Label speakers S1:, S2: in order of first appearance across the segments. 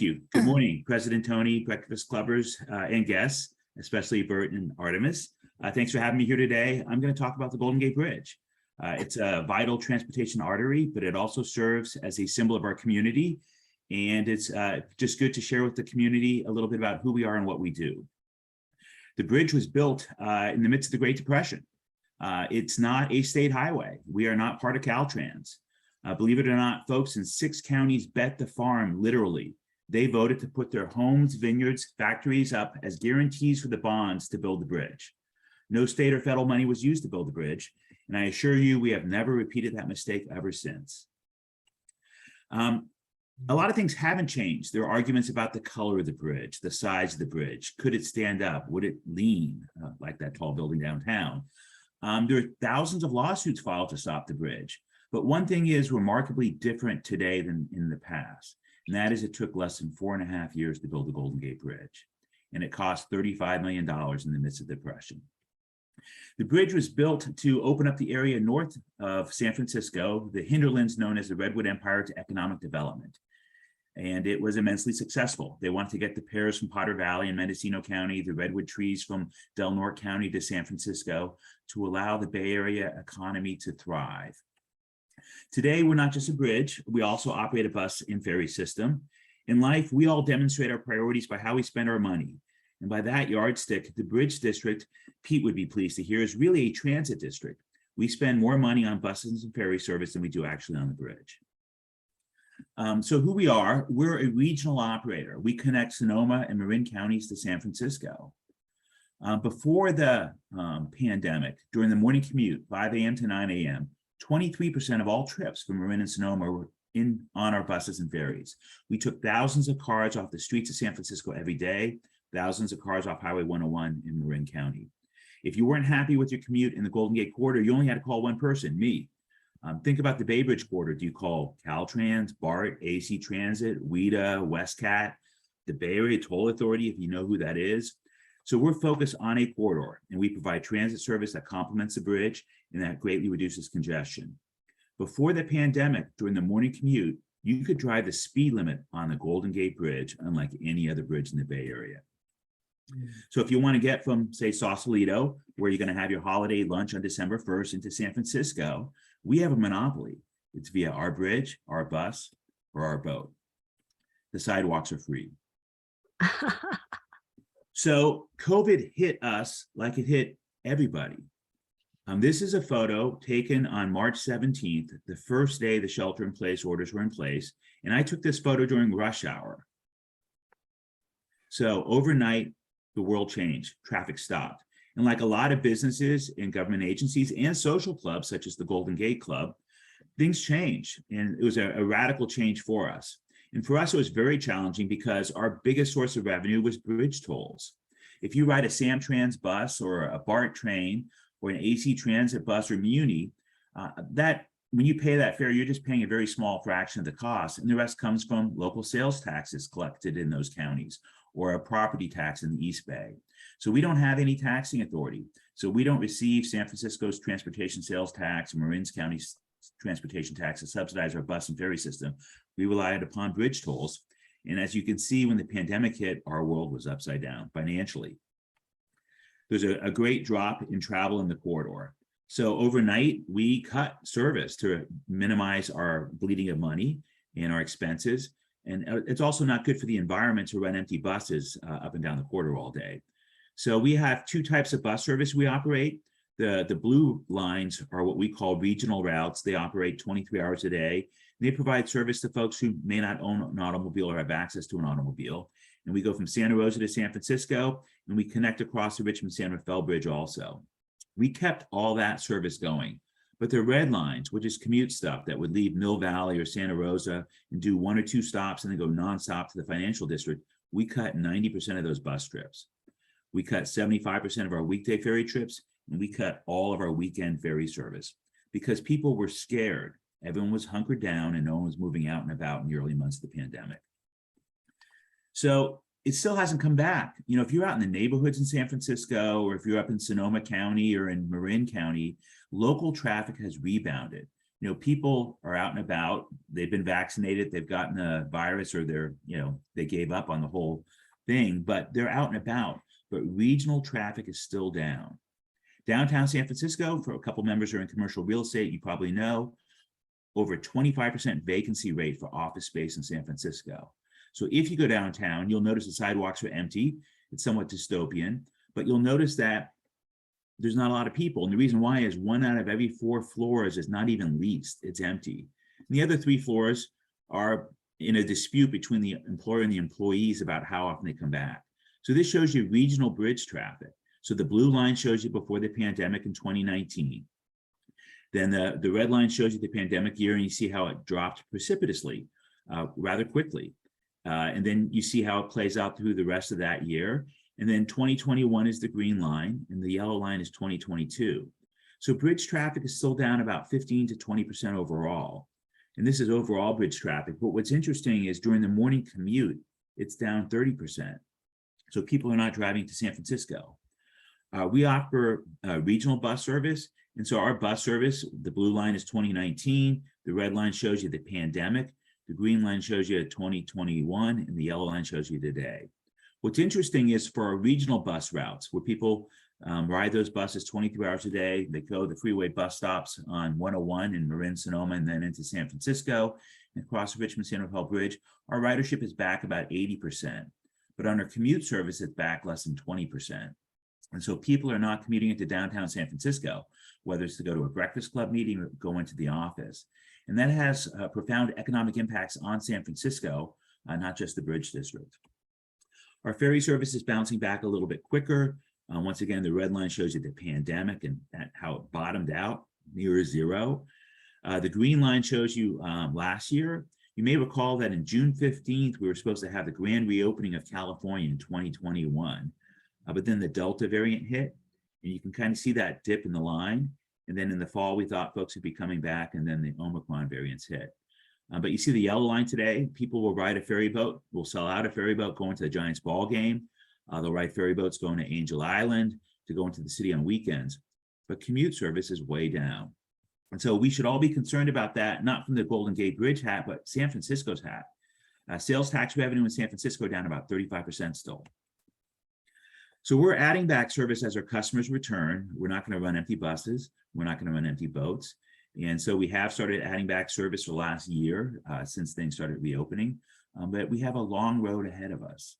S1: You. Good morning, President Tony, Breakfast Clubbers, and guests, especially Bert and Artemis. Thanks for having me here today. I'm going to talk about the Golden Gate Bridge. It's a vital transportation artery, but it also serves as a symbol of our community. And it's just good to share with the community a little bit about who we are and what we do. The bridge was built in the midst of the Great Depression. It's not a state highway. We are not part of Caltrans. Believe it or not, folks in 6 counties bet the farm, literally. They voted to put their homes, vineyards, factories up as guarantees for the bonds to build the bridge. No state or federal money was used to build the bridge, and I assure you we have never repeated that mistake ever since. A lot of things haven't changed. There are arguments about the color of the bridge, the size of the bridge. Could it stand up? Would it lean like that tall building downtown? There are thousands of lawsuits filed to stop the bridge. But one thing is remarkably different today than in the past. And that is it took less than 4.5 years to build the Golden Gate Bridge. And it cost $35 million in the midst of the Depression. The bridge was built to open up the area north of San Francisco, the hinterlands known as the Redwood Empire, to economic development. And it was immensely successful. They wanted to get the pears from Potter Valley and Mendocino County, the redwood trees from Del Norte County to San Francisco to allow the Bay Area economy to thrive. Today, we're not just a bridge. We also operate a bus and ferry system. In life, we all demonstrate our priorities by how we spend our money. And by that yardstick, the Bridge District, Pete would be pleased to hear, is really a transit district. We spend more money on buses and ferry service than we do actually on the bridge. So who we are, we're a regional operator. We connect Sonoma and Marin counties to San Francisco. Before the pandemic, during the morning commute, 5 a.m. to 9 a.m., 23% of all trips from Marin and Sonoma were on our buses and ferries. We took thousands of cars off the streets of San Francisco every day, thousands of cars off Highway 101 in Marin County. If you weren't happy with your commute in the Golden Gate Corridor, you only had to call one person, me. Think about the Bay Bridge Corridor. Do you call Caltrans, BART, AC Transit, WEDA, WestCat, the Bay Area Toll Authority, if you know who that is? So we're focused on a corridor, and we provide transit service that complements the bridge and that greatly reduces congestion. Before the pandemic, during the morning commute, you could drive the speed limit on the Golden Gate Bridge, unlike any other bridge in the Bay Area. So if you want to get from, say, Sausalito, where you're going to have your holiday lunch on December 1st, into San Francisco, we have a monopoly. It's via our bridge, our bus, or our boat. The sidewalks are free. So COVID hit us like it hit everybody. This is a photo taken on March 17th, the first day the shelter-in-place orders were in place. And I took this photo during rush hour. So overnight, the world changed, traffic stopped. And like a lot of businesses and government agencies and social clubs, such as the Golden Gate Club, things changed. And it was a radical change for us. And for us, it was very challenging because our biggest source of revenue was bridge tolls. If you ride a Samtrans bus or a BART train or an AC Transit bus or Muni, when you pay that fare, you're just paying a very small fraction of the cost. And the rest comes from local sales taxes collected in those counties or a property tax in the East Bay. So we don't have any taxing authority. So we don't receive San Francisco's transportation sales tax or Marin County's transportation tax to subsidize our bus and ferry system. We relied upon bridge tolls. And as you can see, when the pandemic hit, our world was upside down financially. There's a great drop in travel in the corridor. So overnight, we cut service to minimize our bleeding of money and our expenses. And it's also not good for the environment to run empty buses up and down the corridor all day. So we have 2 types of bus service we operate. The blue lines are what we call regional routes. They operate 23 hours a day. They provide service to folks who may not own an automobile or have access to an automobile. And we go from Santa Rosa to San Francisco, and we connect across the Richmond-San Rafael Bridge also. We kept all that service going. But the red lines, which is commute stuff that would leave Mill Valley or Santa Rosa and do 1 or 2 stops and then go nonstop to the financial district, we cut 90% of those bus trips. We cut 75% of our weekday ferry trips, and we cut all of our weekend ferry service because people were scared. Everyone was hunkered down and no one was moving out and about in the early months of the pandemic. So it still hasn't come back. You know, if you're out in the neighborhoods in San Francisco, or if you're up in Sonoma County or in Marin County, local traffic has rebounded. People are out and about, they've been vaccinated, they've gotten the virus, or they gave up on the whole thing, but they're out and about. But regional traffic is still down. Downtown San Francisco, for a couple members who are in commercial real estate, you probably know, over 25% vacancy rate for office space in San Francisco. So if you go downtown, you'll notice the sidewalks are empty. It's somewhat dystopian, but you'll notice that there's not a lot of people. And the reason why is 1 out of every 4 floors is not even leased, it's empty. And the other 3 floors are in a dispute between the employer and the employees about how often they come back. So this shows you regional bridge traffic. So the blue line shows you before the pandemic in 2019. Then the red line shows you the pandemic year, and you see how it dropped precipitously, rather quickly. And then you see how it plays out through the rest of that year. And then 2021 is the green line, and the yellow line is 2022. So bridge traffic is still down about 15 to 20% overall. And this is overall bridge traffic. But what's interesting is during the morning commute, it's down 30%. So people are not driving to San Francisco. We offer regional bus service. And so our bus service, the blue line is 2019, the red line shows you the pandemic, the green line shows you 2021, and the yellow line shows you today. What's interesting is for our regional bus routes, where people ride those buses 23 hours a day, they go the freeway bus stops on 101 in Marin, Sonoma, and then into San Francisco, and across the Richmond-San Rafael Bridge, our ridership is back about 80%. But on our commute service, it's back less than 20%. And so people are not commuting into downtown San Francisco, whether it's to go to a breakfast club meeting or go into the office. And that has profound economic impacts on San Francisco, not just the Bridge District. Our ferry service is bouncing back a little bit quicker. Once again, the red line shows you the pandemic and how it bottomed out near zero. The green line shows you last year. You may recall that in June 15th, we were supposed to have the grand reopening of California in 2021. But then the Delta variant hit, and you can kind of see that dip in the line. And then in the fall, we thought folks would be coming back, and then the Omicron variants hit. But you see the yellow line today, people will ride a ferry boat, will sell out a ferry boat going to the Giants ball game. They'll ride ferry boats going to Angel Island to go into the city on weekends. But commute service is way down. And so we should all be concerned about that, not from the Golden Gate Bridge hat, but San Francisco's hat. Sales tax revenue in San Francisco down about 35% still. So we're adding back service as our customers return. We're not going to run empty buses. We're not going to run empty boats. And so we have started adding back service for the last year since things started reopening, but we have a long road ahead of us.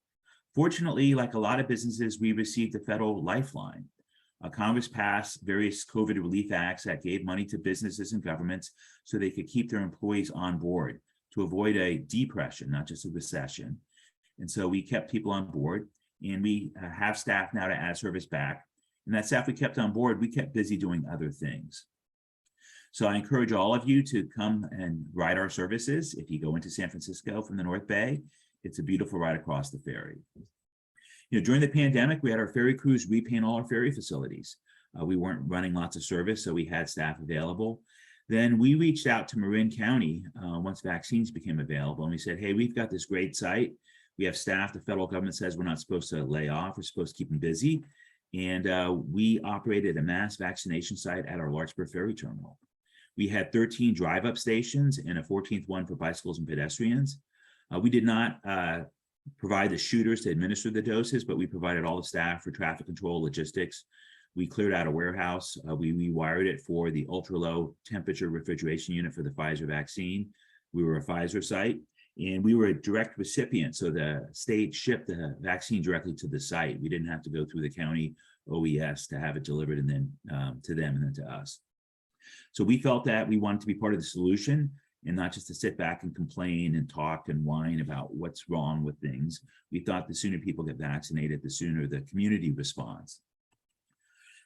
S1: Fortunately, like a lot of businesses, we received a federal lifeline. Congress passed various COVID relief acts that gave money to businesses and governments so they could keep their employees on board to avoid a depression, not just a recession. And so we kept people on board. And we have staff now to add service back. And that staff we kept on board, we kept busy doing other things. So I encourage all of you to come and ride our services. If you go into San Francisco from the North Bay, it's a beautiful ride across the ferry. During the pandemic, we had our ferry crews repaint all our ferry facilities. We weren't running lots of service, so we had staff available. Then we reached out to Marin County once vaccines became available, and we said, hey, we've got this great site. We have staff. The federal government says we're not supposed to lay off. We're supposed to keep them busy. And we operated a mass vaccination site at our Larkspur Ferry Terminal. We had 13 drive-up stations and a 14th one for bicycles and pedestrians. We did not provide the shooters to administer the doses, but we provided all the staff for traffic control, logistics. We cleared out a warehouse. We rewired it for the ultra-low temperature refrigeration unit for the Pfizer vaccine. We were a Pfizer site. And we were a direct recipient, so the state shipped the vaccine directly to the site. We didn't have to go through the county OES to have it delivered and then to them and then to us. So we felt that we wanted to be part of the solution and not just to sit back and complain and talk and whine about what's wrong with things. We thought the sooner people get vaccinated, the sooner the community responds.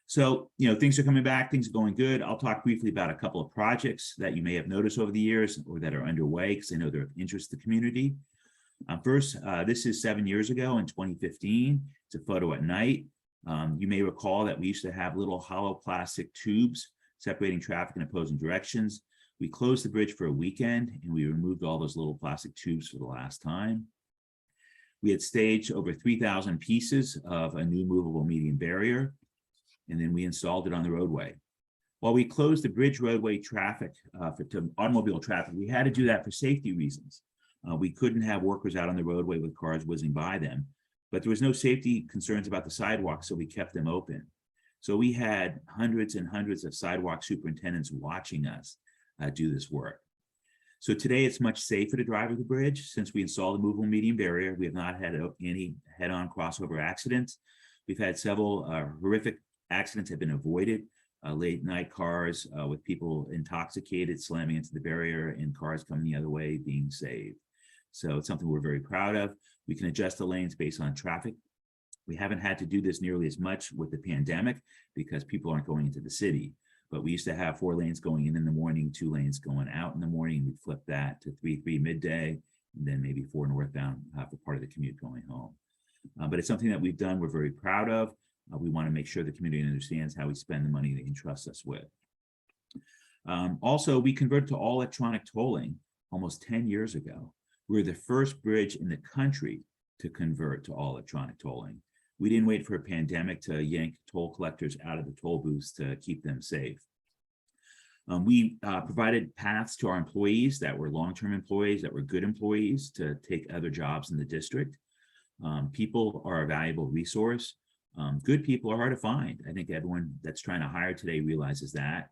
S1: So, things are coming back, things are going good. I'll talk briefly about a couple of projects that you may have noticed over the years or that are underway because I know they're of interest to the community. First, this is 7 years ago in 2015. It's a photo at night. You may recall that we used to have little hollow plastic tubes separating traffic in opposing directions. We closed the bridge for a weekend and we removed all those little plastic tubes for the last time. We had staged over 3,000 pieces of a new movable median barrier, and then we installed it on the roadway. While we closed the bridge roadway traffic to automobile traffic, we had to do that for safety reasons. We couldn't have workers out on the roadway with cars whizzing by them, but there was no safety concerns about the sidewalks, so we kept them open. So we had hundreds and hundreds of sidewalk superintendents watching us do this work. So today it's much safer to drive over the bridge. Since we installed the movable median barrier, we have not had any head-on crossover accidents. We've had several horrific accidents have been avoided. Late night cars with people intoxicated slamming into the barrier and cars coming the other way being saved. So it's something we're very proud of. We can adjust the lanes based on traffic. We haven't had to do this nearly as much with the pandemic because people aren't going into the city. But we used to have 4 lanes going in the morning, 2 lanes going out in the morning. We flipped that to 3 midday, and then maybe 4 northbound for part of the commute going home. But it's something that we've done, we're very proud of. We want to make sure the community understands how we spend the money they entrust us with. Also, we converted to all electronic tolling almost 10 years ago. We were the first bridge in the country to convert to all electronic tolling. We didn't wait for a pandemic to yank toll collectors out of the toll booths to keep them safe. We provided paths to our employees that were long-term employees, that were good employees, to take other jobs in the district. People are a valuable resource. Good people are hard to find. I think everyone that's trying to hire today realizes that.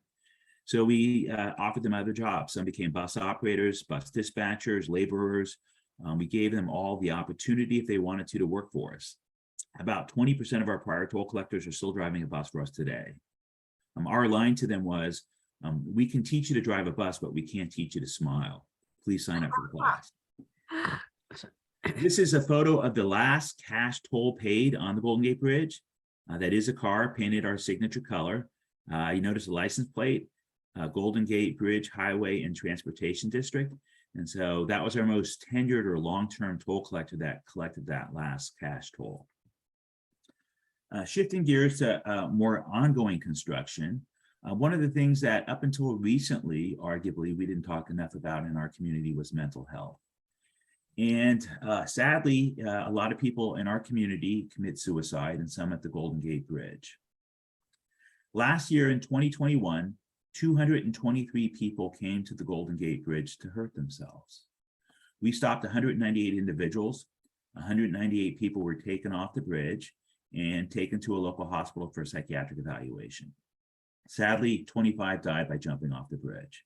S1: So we offered them other jobs. Some became bus operators, bus dispatchers, laborers. We gave them all the opportunity, if they wanted to work for us. About 20% of our prior toll collectors are still driving a bus for us today. Our line to them was, we can teach you to drive a bus, but we can't teach you to smile. Please sign up for the class. This is a photo of the last cash toll paid on the Golden Gate Bridge. That is a car painted our signature color. You notice the license plate, Golden Gate Bridge Highway and Transportation District. And so that was our most tenured or long-term toll collector that collected that last cash toll. Shifting gears to more ongoing construction, one of the things that up until recently, arguably, we didn't talk enough about in our community was mental health. And sadly, a lot of people in our community commit suicide, and some at the Golden Gate Bridge. Last year in 2021, 223 people came to the Golden Gate Bridge to hurt themselves. We stopped 198 individuals. 198 people were taken off the bridge and taken to a local hospital for a psychiatric evaluation. Sadly, 25 died by jumping off the bridge.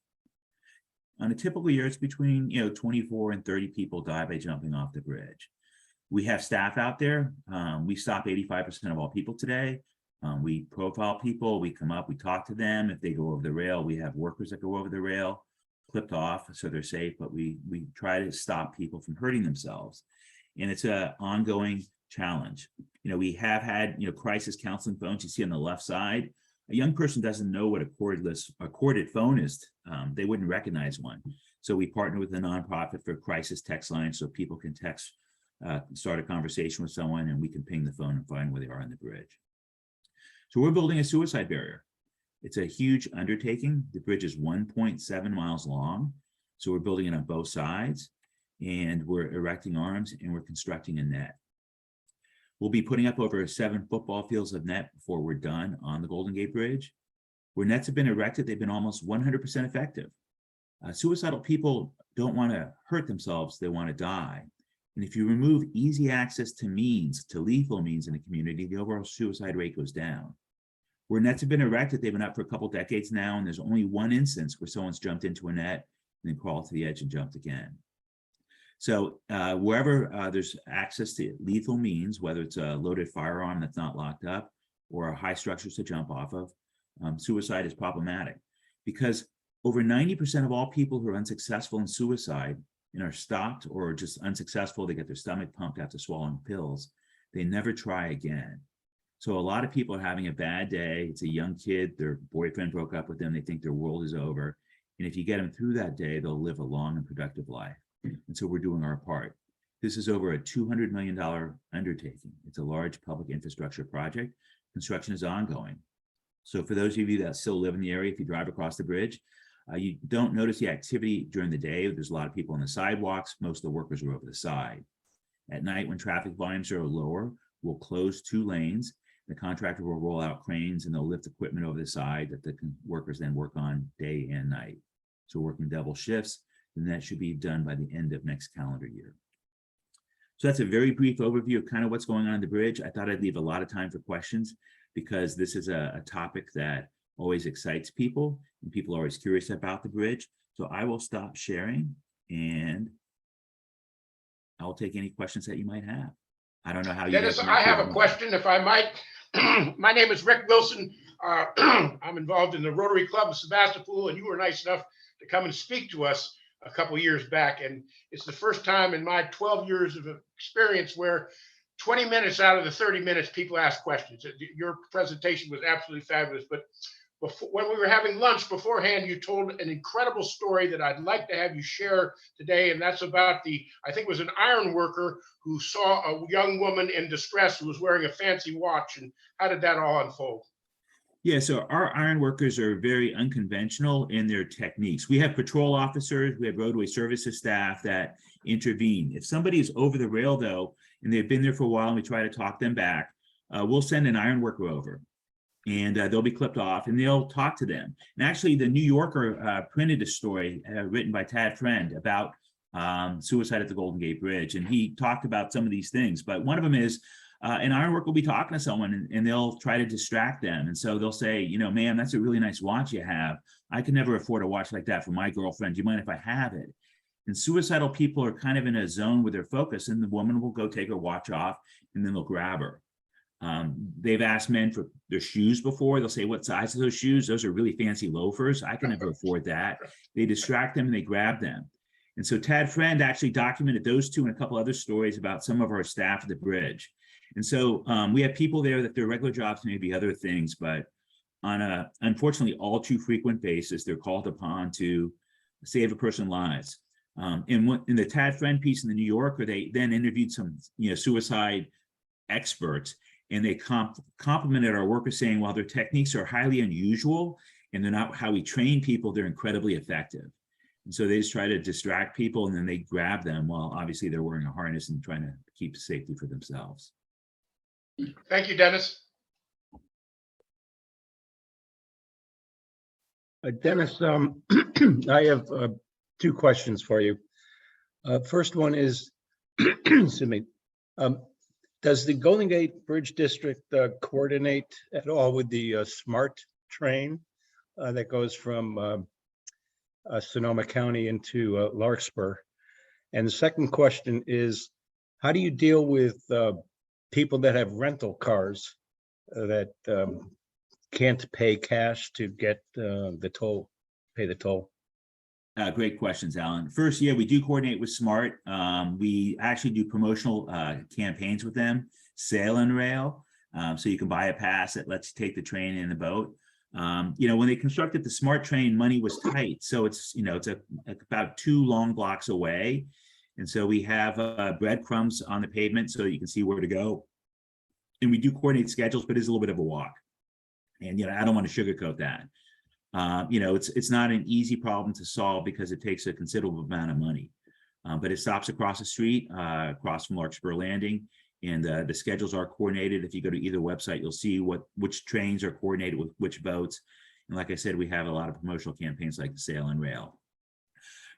S1: On a typical year, it's between 24 and 30 people die by jumping off the bridge. We have staff out there. We stop 85% of all people today. We profile people, we come up, we talk to them. If they go over the rail, we have workers that go over the rail, clipped off so they're safe, but we try to stop people from hurting themselves. And it's an ongoing challenge. We have had, crisis counseling phones you see on the left side. A young person doesn't know what a corded phone is. They wouldn't recognize one. So we partner with a nonprofit for crisis text lines so people can text, start a conversation with someone, and we can ping the phone and find where they are on the bridge. So we're building a suicide barrier. It's a huge undertaking. The bridge is 1.7 miles long. So we're building it on both sides, and we're erecting arms, and we're constructing a net. We'll be putting up over 7 football fields of net before we're done on the Golden Gate Bridge. Where nets have been erected, they've been almost 100% effective. Suicidal people don't want to hurt themselves, they want to die. And if you remove easy access to means, to lethal means in a community, the overall suicide rate goes down. Where nets have been erected, they've been up for a couple decades now, and there's only one instance where someone's jumped into a net and then crawled to the edge and jumped again. So wherever there's access to lethal means, whether it's a loaded firearm that's not locked up or high structures to jump off of, suicide is problematic, because over 90% of all people who are unsuccessful in suicide and are stopped or just unsuccessful, they get their stomach pumped after swallowing pills, they never try again. So a lot of people are having a bad day. It's a young kid, their boyfriend broke up with them, they think their world is over. And if you get them through that day, they'll live a long and productive life. And so we're doing our part. This is over a $200 million undertaking. It's a large public infrastructure project. Construction is ongoing. So for those of you that still live in the area, if you drive across the bridge, you don't notice the activity during the day. There's a lot of people on the sidewalks. Most of the workers are over the side. At night, when traffic volumes are lower, we'll close 2 lanes. The contractor will roll out cranes and they'll lift equipment over the side that the workers then work on day and night. So working double shifts, and that should be done by the end of next calendar year. So that's a very brief overview of kind of what's going on the bridge. I thought I'd leave a lot of time for questions because this is a topic that always excites people and people are always curious about the bridge. So I will stop sharing and I'll take any questions that you might have. I don't know how you
S2: Dennis, I have a question, if I might. My name is Rick Wilson. I'm involved in the Rotary Club of Sebastopol, and you were nice enough to come and speak to us a couple of years back. And it's the first time in my 12 years of experience where 20 minutes out of the 30 minutes, people ask questions. Your presentation was absolutely fabulous. But before, when we were having lunch beforehand, you told an incredible story that I'd like to have you share today. And that's about I think it was an iron worker who saw a young woman in distress who was wearing a fancy watch. And how did that all unfold?
S1: Yeah, so our iron workers are very unconventional in their techniques. We have patrol officers, we have roadway services staff that intervene. If somebody is over the rail though, and they've been there for a while and we try to talk them back, we'll send an iron worker over and they'll be clipped off and they'll talk to them. And actually the New Yorker printed a story written by Tad Friend about suicide at the Golden Gate Bridge. And he talked about some of these things, but one of them is an iron worker will be talking to someone and they'll try to distract them. And so they'll say, you know, ma'am, that's a really nice watch you have. I can never afford a watch like that for my girlfriend. Do you mind if I have it? And suicidal people are kind of in a zone with their focus and the woman will go take her watch off and then they'll grab her. They've asked men for their shoes before. They'll say, what size are those shoes? Those are really fancy loafers. I can never afford that. They distract them and they grab them. And so Tad Friend actually documented those two and a couple other stories about some of our staff at the bridge. And so we have people there that their regular jobs may be other things, but on a unfortunately all too frequent basis, they're called upon to save a person's lives. In the Tad Friend piece in the New Yorker, they then interviewed some suicide experts, and they complimented our workers, saying while their techniques are highly unusual and they're not how we train people, they're incredibly effective. And so they just try to distract people and then they grab them while obviously they're wearing a harness and trying to keep safety for themselves.
S2: Thank you, Dennis.
S3: Dennis, I have two questions for you. First one is, excuse me, does the Golden Gate Bridge District coordinate at all with the SMART train that goes from Sonoma County into Larkspur? And the second question is, how do you deal with people that have rental cars that can't pay cash to get the toll, pay the toll?
S1: Great questions, Alan. First, yeah, we do coordinate with SMART. We actually do promotional campaigns with them, Sail and Rail. So you can buy a pass that lets you take the train and the boat. When they constructed the SMART train, money was tight. So it's about 2 long blocks away. And so we have breadcrumbs on the pavement so you can see where to go. And we do coordinate schedules, but it's a little bit of a walk. And, I don't want to sugarcoat that. It's not an easy problem to solve because it takes a considerable amount of money. But it stops across the street, across from Larkspur Landing. And the schedules are coordinated. If you go to either website, you'll see which trains are coordinated with which boats. And like I said, we have a lot of promotional campaigns like the Sail and Rail.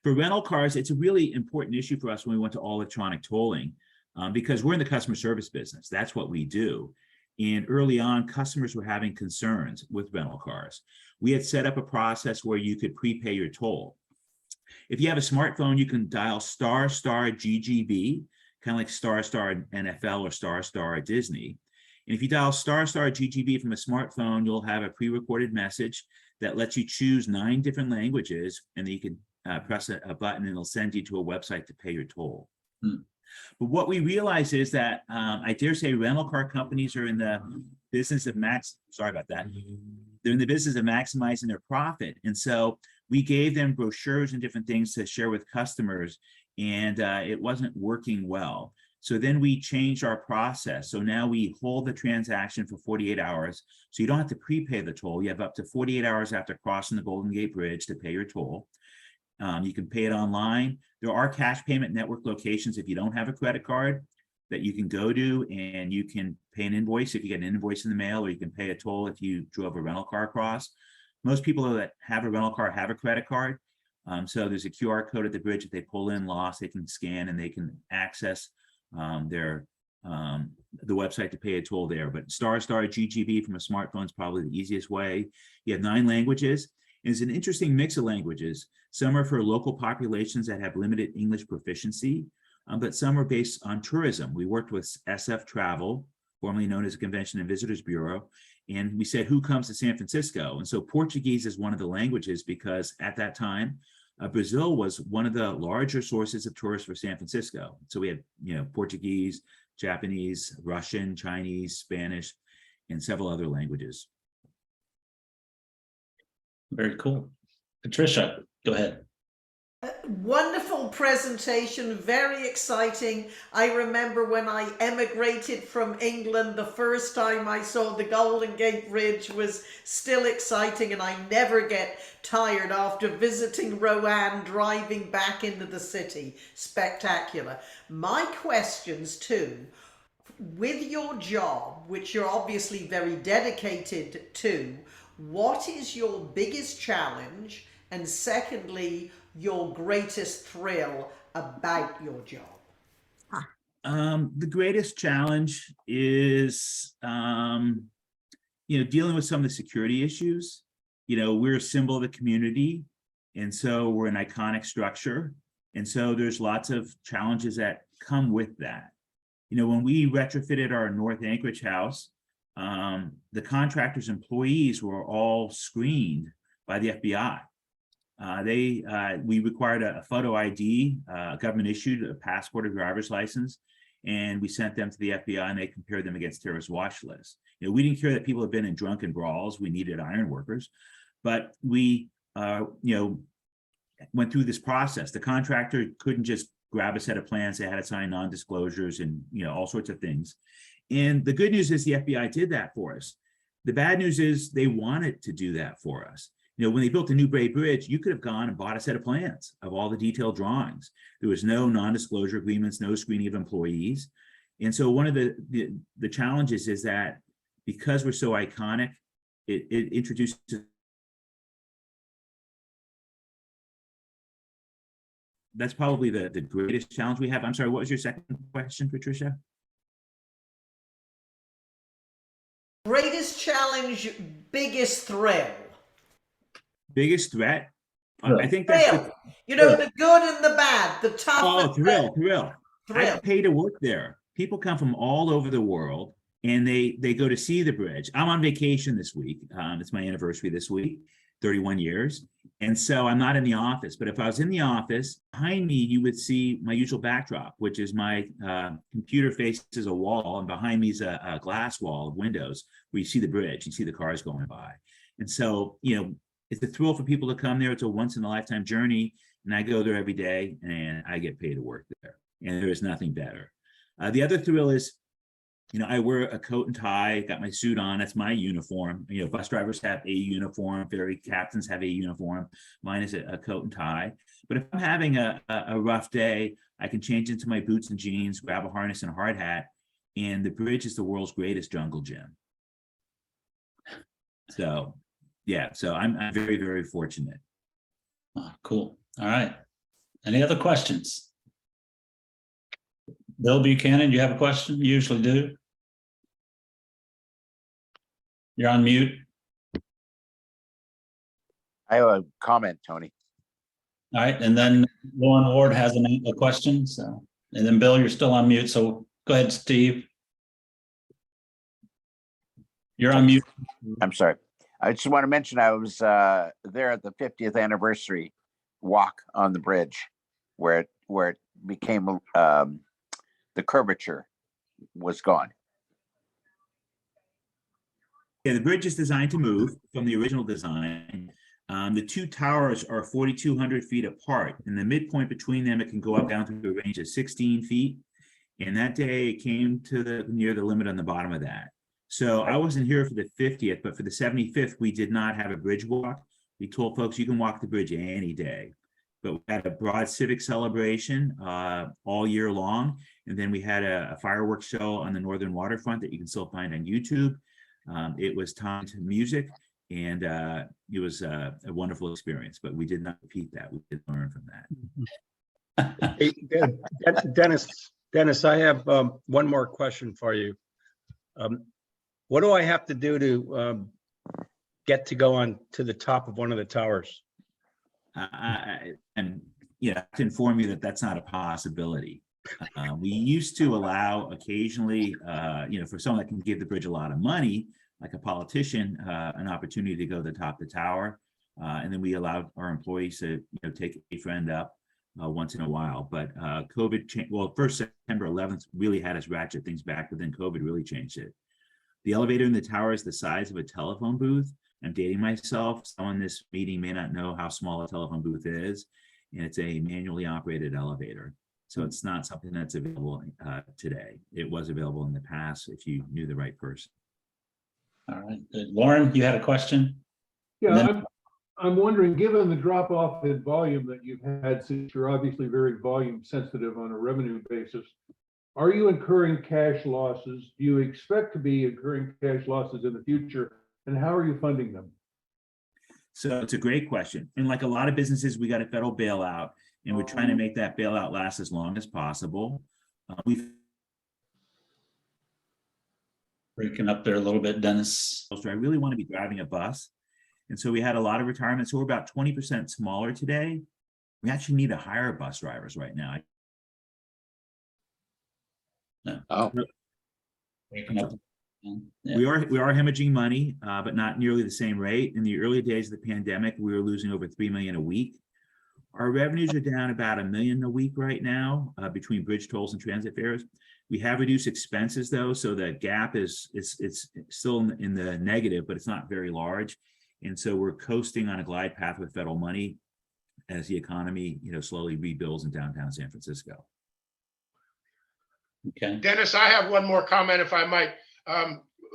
S1: For rental cars, it's a really important issue for us when we went to all electronic tolling because we're in the customer service business. That's what we do. And early on, customers were having concerns with rental cars. We had set up a process where you could prepay your toll. If you have a smartphone, you can dial ** GGB, kind of like ** NFL or ** Disney. And if you dial ** GGB from a smartphone, you'll have a pre-recorded message that lets you choose 9 different languages, and then you can press a button and it'll send you to a website to pay your toll. But what we realize is that I dare say rental car companies are in the business of they're in the business of maximizing their profit. And so we gave them brochures and different things to share with customers, and it wasn't working well. So then we changed our process. So now we hold the transaction for 48 hours. So you don't have to prepay the toll. You have up to 48 hours after crossing the Golden Gate Bridge to pay your toll. You can pay it online. There are cash payment network locations if you don't have a credit card. that you can go to, and you can pay an invoice if you get an invoice in the mail, or you can pay a toll if you drove a rental car across. Most people that have a rental car have a credit card. So there's a QR code at the bridge. If they pull in lost, they can scan and they can access the website to pay a toll there. But star GGB from a smartphone is probably the easiest way. You have 9 languages. It's an interesting mix of languages. Some are for local populations that have limited English proficiency, but some are based on tourism. We worked with SF Travel, formerly known as the Convention and Visitors Bureau, and we said, who comes to San Francisco? And so Portuguese is one of the languages, because at that time, Brazil was one of the larger sources of tourists for San Francisco. So we had, Portuguese, Japanese, Russian, Chinese, Spanish, and several other languages.
S4: Very cool. Patricia, go ahead.
S5: Wonderful presentation, very exciting. I remember when I emigrated from England, the first time I saw the Golden Gate Bridge was still exciting, and I never get tired after visiting Roanne, driving back into the city. Spectacular. My questions too, with your job, which you're obviously very dedicated to, what is your biggest challenge? And secondly, your greatest thrill about your job?
S1: The greatest challenge is, dealing with some of the security issues. We're a symbol of the community, and so we're an iconic structure. And so there's lots of challenges that come with that. When we retrofitted our North Anchorage house, the contractor's employees were all screened by the FBI. We required a photo ID, government issued a passport or driver's license, and we sent them to the FBI, and they compared them against terrorist watch lists. We didn't care that people had been in drunken brawls. We needed iron workers, but we, went through this process. The contractor couldn't just grab a set of plans. They had to sign non-disclosures and, all sorts of things. And the good news is the FBI did that for us. The bad news is they wanted to do that for us. When they built the New Bay Bridge, you could have gone and bought a set of plans of all the detailed drawings. There was no non-disclosure agreements, no screening of employees. And so one of the challenges is that because we're so iconic, it introduces. That's probably the greatest challenge we have. I'm sorry, what was your second question, Patricia?
S5: Greatest challenge, biggest thrill.
S1: Biggest threat?
S4: Thrill.
S1: I think that's
S5: Thrill. The good and the bad, the tough.
S1: oh, thrill. I
S5: Thrill.
S1: pay to work there. People come from all over the world, and they go to see the bridge. I'm on vacation this week. It's my anniversary this week, 31 years. And so I'm not in the office, but if I was in the office, behind me, you would see my usual backdrop, which is my computer faces a wall, and behind me is a glass wall of windows where you see the bridge, you see the cars going by. And so, it's a thrill for people to come there. It's a once in a lifetime journey. And I go there every day, and I get paid to work there. And there is nothing better. The other thrill is, I wear a coat and tie, got my suit on. That's my uniform. Bus drivers have a uniform. Ferry captains have a uniform. Mine is a coat and tie. But if I'm having a rough day, I can change into my boots and jeans, grab a harness and a hard hat. And the bridge is the world's greatest jungle gym. So, yeah, so I'm very, very fortunate.
S4: Oh, cool. All right. Any other questions? Bill Buchanan, you have a question? You usually do. You're on mute.
S6: I have a comment, Tony.
S4: All right. And then Lauren Ward has a question. So, and then Bill, you're still on mute. So go ahead, Steve. You're on mute.
S6: I'm sorry. I just want to mention I was there at the 50th anniversary walk on the bridge where it became the curvature was gone.
S1: Yeah, the bridge is designed to move from the original design. The two towers are 4,200 feet apart. In the midpoint between them, it can go up down to a range of 16 feet. And that day it came to near the limit on the bottom of that. So I wasn't here for the 50th, but for the 75th, we did not have a bridge walk. We told folks you can walk the bridge any day. But we had a broad civic celebration all year long. And then we had a fireworks show on the northern waterfront that you can still find on YouTube. It was timed to music, and it was a wonderful experience, but we did not repeat that. We did learn from that.
S3: Hey, Dennis, I have one more question for you. What do I have to do to get to go on to the top of one of the towers?
S1: And yeah, to inform you that that's not a possibility. We used to allow occasionally, for someone that can give the bridge a lot of money, like a politician, an opportunity to go to the top of the tower. And then we allowed our employees to, take a friend up once in a while. But COVID changed. Well, first September 11th really had us ratchet things back, but then COVID really changed it. The elevator in the tower is the size of a telephone booth. I'm dating myself. Someone in this meeting may not know how small a telephone booth is, and it's a manually operated elevator. So it's not something that's available today. It was available in the past if you knew the right person.
S4: All right, good. Lauren, you had a question?
S7: Yeah, I'm wondering, given the drop off in volume that you've had, since you're obviously very volume sensitive on a revenue basis, are you incurring cash losses? Do you expect to be incurring cash losses in the future? And how are you funding them?
S1: So it's a great question. And like a lot of businesses, we got a federal bailout, and we're trying to make that bailout last as long as possible. We've
S4: Breaking up there a little bit, Dennis.
S1: I really want to be driving a bus. And so we had a lot of retirements. So we're about 20% smaller today. We actually need to hire bus drivers right now.
S6: Oh,
S4: Breaking up. Yeah.
S1: We are hemorrhaging money, but not nearly the same rate. In the early days of the pandemic, we were losing over $3 million a week. Our revenues are down about $1 million a week right now between bridge tolls and transit fares. We have reduced expenses though, so the gap is still in the negative, but it's not very large. And so we're coasting on a glide path with federal money as the economy, slowly rebuilds in downtown San Francisco.
S4: Okay.
S2: Dennis, I have one more comment, if I might.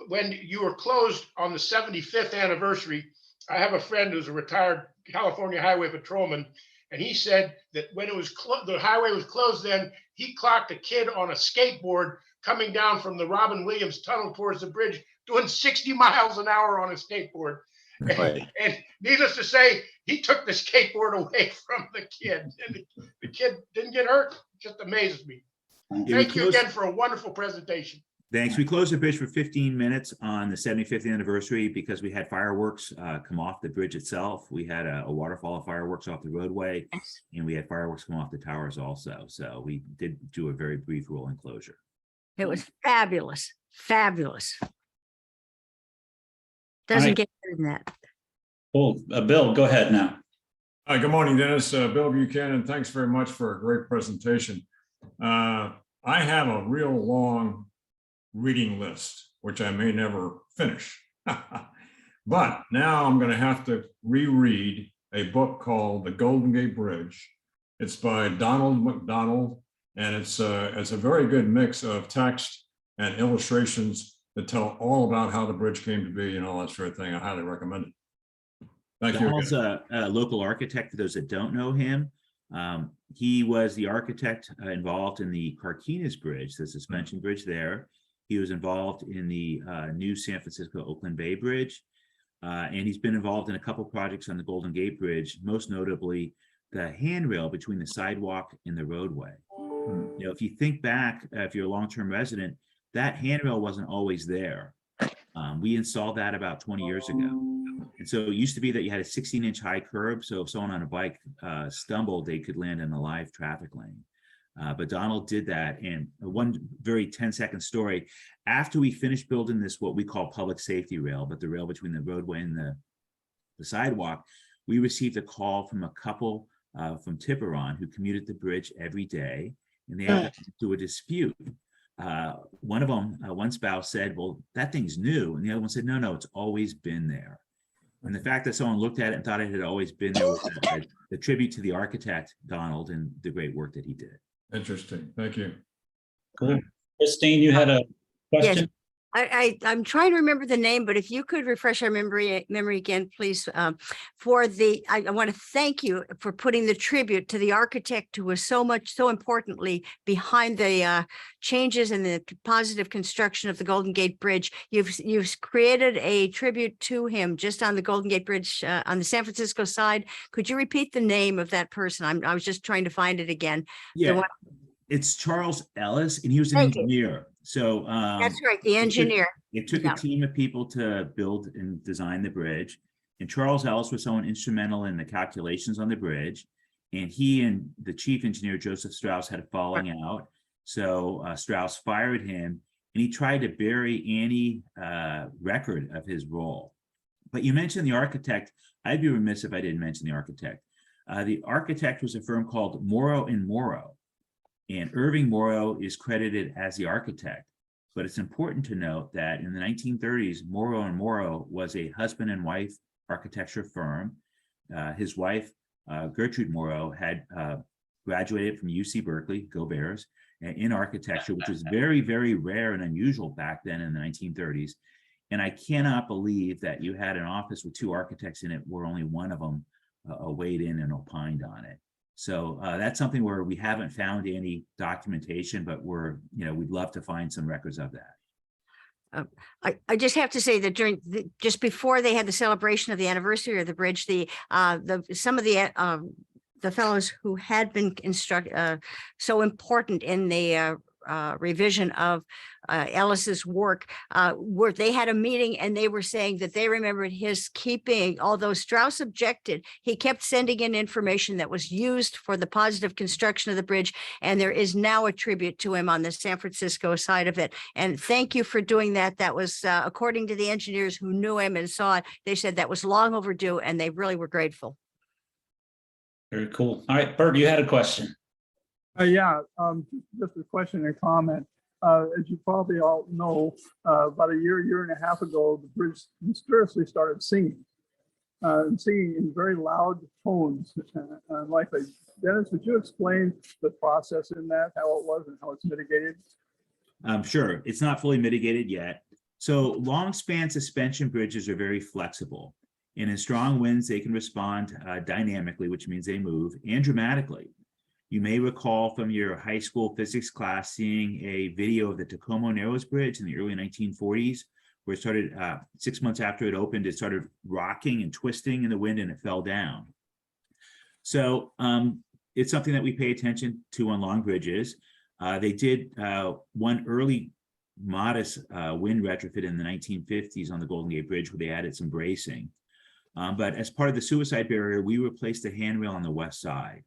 S2: When you were closed on the 75th anniversary, I have a friend who's a retired California highway patrolman, and he said that when it was the highway was closed, then he clocked a kid on a skateboard coming down from the Robin Williams tunnel towards the bridge, doing 60 miles an hour on a skateboard.
S6: right.
S2: And needless to say, he took the skateboard away from the kid, and the kid didn't get hurt. It just amazes me. Thank you again for a wonderful presentation.
S1: Thanks. We closed the bridge for 15 minutes on the 75th anniversary because we had fireworks come off the bridge itself. We had a waterfall of fireworks off the roadway, and we had fireworks come off the towers also. So we did do a very brief rolling closure.
S8: It was fabulous, fabulous. Doesn't get better than that.
S4: Cool. Bill, go ahead now.
S9: Hi, good morning, Dennis. Bill Buchanan, thanks very much for a great presentation. I have a real long reading list, which I may never finish. But now I'm going to have to reread a book called The Golden Gate Bridge. It's by Donald McDonald, and it's a very good mix of text and illustrations that tell all about how the bridge came to be and all that sort of thing. I highly recommend it. Thank you.
S1: Donald's a local architect. For those that don't know him, he was the architect involved in the Carquinez Bridge, the suspension bridge there. He was involved in the new San Francisco Oakland Bay Bridge, and he's been involved in a couple projects on the Golden Gate Bridge, most notably the handrail between the sidewalk and the roadway. If you think back, if you're a long-term resident, that handrail wasn't always there. We installed that about 20 years ago. And so it used to be that you had a 16-inch high curb, so if someone on a bike stumbled, they could land in a live traffic lane. But Donald did that. And one very 10-second story, after we finished building this, what we call public safety rail, but the rail between the roadway and the sidewalk, we received a call from a couple from Tiburon who commuted the bridge every day, and they had to do a dispute. One of them, one spouse said, well, that thing's new. And the other one said, no, it's always been there. And the fact that someone looked at it and thought it had always been there was a tribute to the architect, Donald, and the great work that he did.
S9: Interesting. Thank you.
S4: Cool. Christine, you had a question?
S8: I'm trying to remember the name, but if you could refresh our memory again, please. I want to thank you for putting the tribute to the architect who was so importantly behind the changes in the positive construction of the Golden Gate Bridge. You've created a tribute to him just on the Golden Gate Bridge on the San Francisco side. Could you repeat the name of that person? I was just trying to find it again.
S1: Yeah, it's Charles Ellis, and he was an
S8: Thank you.
S1: engineer. So
S8: That's right, the engineer.
S1: it took
S8: Yeah.
S1: a team of people to build and design the bridge. And Charles Ellis was someone instrumental in the calculations on the bridge. And he and the chief engineer, Joseph Strauss, had a falling out. So Strauss fired him, and he tried to bury any record of his role. But you mentioned the architect. I'd be remiss if I didn't mention the architect. The architect was a firm called Morrow and Morrow. And Irving Morrow is credited as the architect. But it's important to note that in the 1930s, Morrow and Morrow was a husband and wife architecture firm. His wife, Gertrude Morrow, had graduated from UC Berkeley, go Bears, in architecture, which was very, very rare and unusual back then in the 1930s. And I cannot believe that you had an office with two architects in it where only one of them weighed in and opined on it. So that's something where we haven't found any documentation, but we'd love to find some records of that.
S8: I just have to say that just before they had the celebration of the anniversary of the bridge, some of the fellows who had been so important in the revision of Ellis's work, they had a meeting and they were saying that they remembered his keeping, although Strauss objected, he kept sending in information that was used for the positive construction of the bridge. And there is now a tribute to him on the San Francisco side of it. And thank you for doing that. That was, according to the engineers who knew him and saw it, they said that was long overdue and they really were grateful.
S4: Very cool. All right, Bert, you had a question.
S10: Yeah, just a question and comment. As you probably all know, about a year and a half ago, the bridge mysteriously started singing, and singing in very loud tones. Likely, Dennis, would you explain the process in that, how it was and how it's mitigated?
S1: Sure, it's not fully mitigated yet. So long span suspension bridges are very flexible. And in strong winds, they can respond dynamically, which means they move, and dramatically. You may recall from your high school physics class seeing a video of the Tacoma Narrows Bridge in the early 1940s, where it started 6 months after it opened, it started rocking and twisting in the wind and it fell down. So it's something that we pay attention to on long bridges. They did one early modest wind retrofit in the 1950s on the Golden Gate Bridge where they added some bracing. But as part of the suicide barrier, we replaced the handrail on the west side.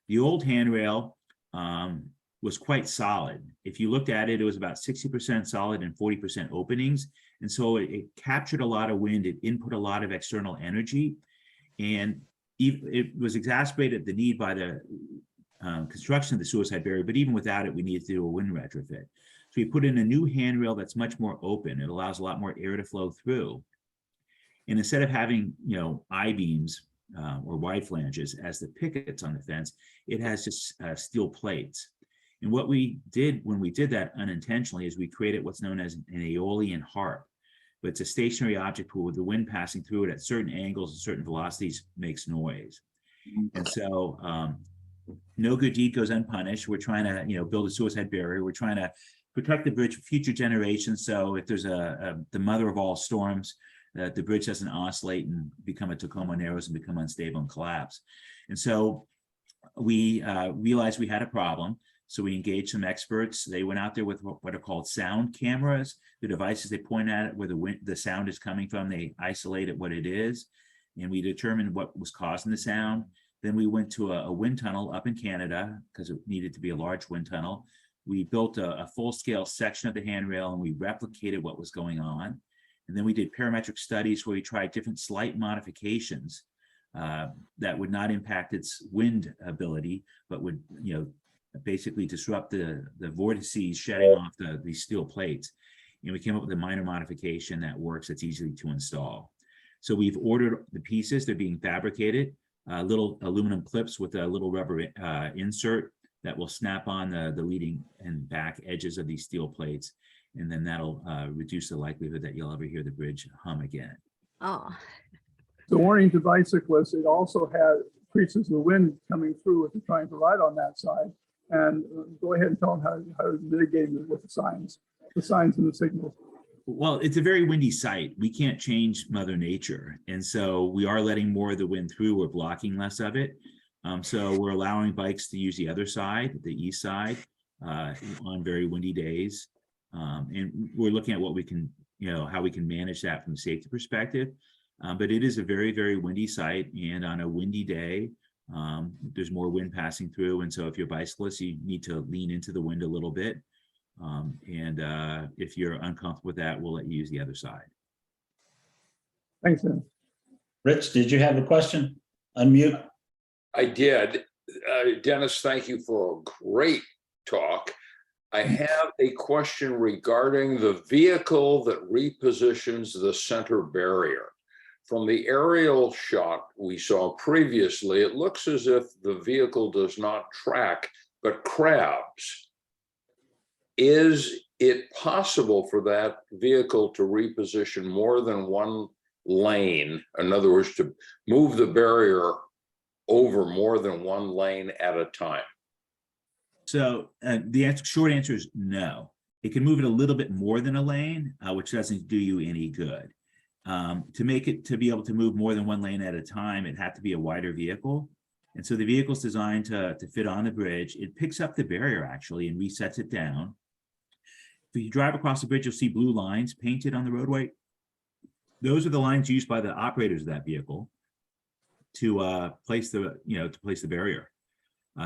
S1: The old handrail was quite solid. If you looked at it, it was about 60% solid and 40% openings. And so it captured a lot of wind, it input a lot of external energy, and it was exacerbated the need by the construction of the suicide barrier, but even without it, we needed to do a wind retrofit. So we put in a new handrail that's much more open. It allows a lot more air to flow through. And instead of having, I-beams, or wide flanges as the pickets on the fence, it has just steel plates. And what we did when we did that unintentionally is we created what's known as an aeolian harp. But it's a stationary object where the wind passing through it at certain angles and certain velocities makes noise. And so no good deed goes unpunished. We're trying to build a suicide barrier. We're trying to protect the bridge for future generations. So if there's the mother of all storms, that the bridge doesn't oscillate and become a Tacoma Narrows and become unstable and collapse. And so we realized we had a problem. So we engaged some experts. They went out there with what are called sound cameras, the devices they point at it where the sound is coming from. They isolated what it is, and we determined what was causing the sound. Then we went to a wind tunnel up in Canada because it needed to be a large wind tunnel. We built a full-scale section of the handrail and we replicated what was going on. And then we did parametric studies where we tried different slight modifications that would not impact its wind ability, but would, basically disrupt the vortices shedding off these steel plates. And we came up with a minor modification that works, that's easy to install. So we've ordered the pieces, they're being fabricated, little aluminum clips with a little rubber insert that will snap on the leading and back edges of these steel plates. and then that'll reduce the likelihood that you'll ever hear the bridge hum again.
S8: Oh,
S10: The warning to bicyclists, it also increases the wind coming through if you're trying to ride on that side. And go ahead and tell them how to mitigate it with the signs and the signals.
S1: Well, it's a very windy site. We can't change Mother Nature. And so we are letting more of the wind through. We're blocking less of it. So we're allowing bikes to use the other side, the east side, on very windy days. And we're looking at what we can, how we can manage that from a safety perspective. But it is a very, very windy site. And on a windy day, there's more wind passing through. And so if you're a bicyclist, you need to lean into the wind a little bit. And if you're uncomfortable with that, we'll let you use the other side.
S10: Thanks, Dennis.
S4: Rich, did you have a question? Unmute.
S11: I did. Dennis, thank you for a great talk. I have a question regarding the vehicle that repositions the center barrier. From the aerial shot we saw previously, it looks as if the vehicle does not track, but crabs. Is it possible for that vehicle to reposition more than one lane? In other words, to move the barrier over more than one lane at a time?
S1: So the short answer is no. It can move it a little bit more than a lane, which doesn't do you any good. To make it to be able to move more than one lane at a time, it had to be a wider vehicle. And so the vehicle's designed to fit on the bridge. It picks up the barrier actually and resets it down. If you drive across the bridge, you'll see blue lines painted on the roadway. Those are the lines used by the operators of that vehicle to place the barrier.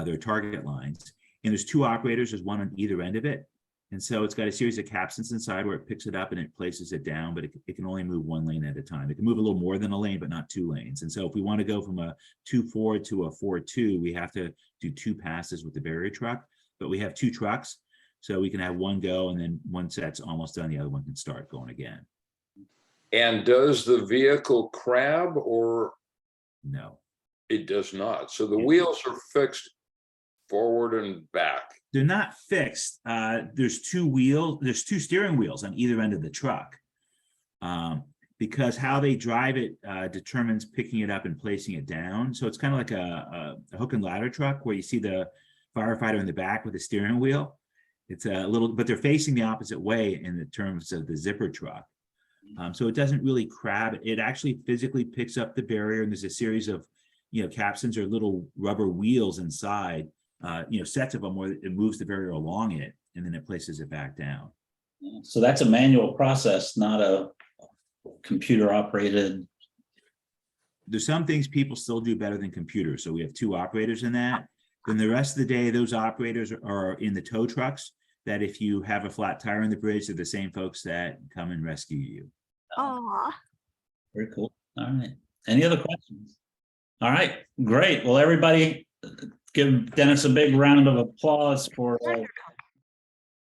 S1: They're target lines. And there's two operators, there's one on either end of it. And so it's got a series of capstans inside where it picks it up and it places it down, but it can only move one lane at a time. It can move a little more than a lane, but not two lanes. And so if we want to go from a 2-4 to a 4-2, we have to do two passes with the barrier truck, but we have two trucks. So we can have one go and then one set's almost done, the other one can start going again.
S11: And does the vehicle crab or?
S1: No.
S11: It does not. So the
S1: Yeah.
S11: wheels are fixed forward and back.
S1: They're not fixed. There's two steering wheels on either end of the truck. Because how they drive it determines picking it up and placing it down. So it's kind of like a hook and ladder truck where you see the firefighter in the back with the steering wheel. It's a little, but they're facing the opposite way in the terms of the zipper truck. So it doesn't really crab. It actually physically picks up the barrier, and there's a series of, capstans or little rubber wheels inside, sets of them where it moves the barrier along it, and then it places it back down.
S4: So that's a manual process, not a computer operated.
S1: There's some things people still do better than computers. So we have two operators in that. Then the rest of the day, those operators are in the tow trucks that if you have a flat tire on the bridge, they're the same folks that come and rescue you.
S8: oh,
S4: Very cool. All right. Any other questions? All right, great. Well, everybody give Dennis a big round of applause for